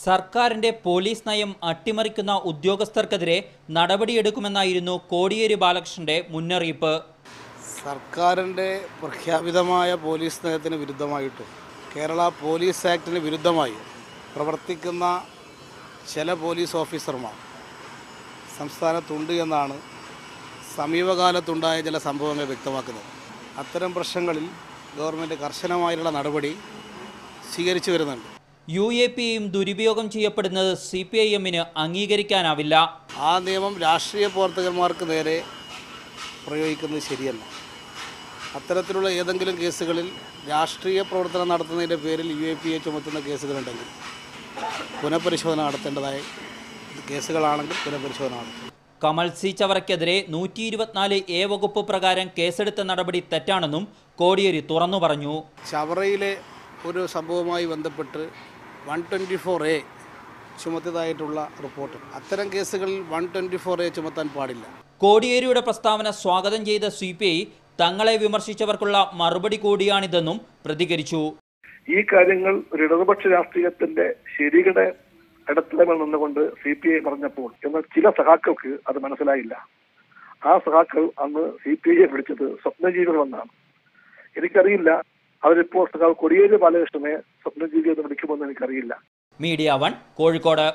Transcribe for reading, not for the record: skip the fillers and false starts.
സർക്കാരിന്റെ പോലീസ് നയം അട്ടിമറിക്കുന്ന ഉദ്യോഗസ്ഥർക്കെതിരെ നടപടിയെടുക്കുമെന്നായിരുന്നു കോടിയേരി ബാലകൃഷ്ണന്റെ മുന്നറിയിപ്പ്. സർക്കാരിൻ്റെ പ്രഖ്യാപിതമായ പോലീസ് നയത്തിന് വിരുദ്ധമായിട്ടും കേരള പോലീസ് ആക്ടിന് വിരുദ്ധമായി പ്രവർത്തിക്കുന്ന ചില പോലീസ് ഓഫീസർമാർ സംസ്ഥാനത്തുണ്ട് എന്നാണ് സമീപകാലത്തുണ്ടായ ചില സംഭവങ്ങൾ വ്യക്തമാക്കുന്നത്. അത്തരം പ്രശ്നങ്ങളിൽ ഗവൺമെൻറ് കർശനമായുള്ള നടപടി സ്വീകരിച്ചു വരുന്നുണ്ട്. UAPയും ദുരുപയോഗം ചെയ്യപ്പെടുന്നത് CPIMന് അംഗീകരിക്കാനാവില്ല. ആ നിയമം രാഷ്ട്രീയ പ്രവർത്തകന്മാർക്ക് നേരെ പ്രയോഗിക്കുന്നത് ശരിയല്ല. അത്തരത്തിലുള്ള ഏതെങ്കിലും കേസുകളിൽ രാഷ്ട്രീയ പ്രവർത്തനം നടത്തുന്നതിൻ്റെ പേരിൽ UAPയെ ചുമത്തുന്ന കേസുകളുണ്ടെങ്കിൽ പുനഃപരിശോധന നടത്തേണ്ടതായ കേസുകളാണെങ്കിൽ പുനഃപരിശോധന നടത്തും. കമൽ C. ചവറയ്ക്കെതിരെ 124A വകുപ്പ് പ്രകാരം കേസെടുത്ത നടപടി തെറ്റാണെന്നും കോടിയേരി തുറന്നു പറഞ്ഞു. ചവറയിലെ ഒരു സംഭവവുമായി ബന്ധപ്പെട്ട് 124A ചുമത്തിയതായിട്ടുള്ള റിപ്പോർട്ട്, അത്തരം കേസുകളിൽ 124A ചുമത്താൻ പാടില്ല. കോടിയേരിയുടെ പ്രസ്താവന സ്വാഗതം ചെയ്ത CPI തങ്ങളെ വിമർശിച്ചവർക്കുള്ള മറുപടി കൂടിയാണിതെന്നും പ്രതികരിച്ചു. ഈ കാര്യങ്ങൾ ഒരു ഇടതുപക്ഷ രാഷ്ട്രീയത്തിന്റെ ശരിയുടെ ഇടത്തിലമെന്ന് നിന്നുകൊണ്ട് CPI പറഞ്ഞപ്പോൾ എന്നാൽ ചില സഖാക്കൾക്ക് അത് മനസ്സിലായില്ല. ആ സഖാക്കൾ അന്ന് CPIയെ വിളിച്ചത് സ്വപ്നജീവികളെന്നാണ്. എനിക്കറിയില്ല അവരിപ്പോൾ കോടിയേരി ബാലകൃഷ്ണനെ സ്വപ്നജീവി എന്ന് വിളിക്കുമെന്ന് എനിക്കറിയില്ല. മീഡിയ 1 കോഴിക്കോട്.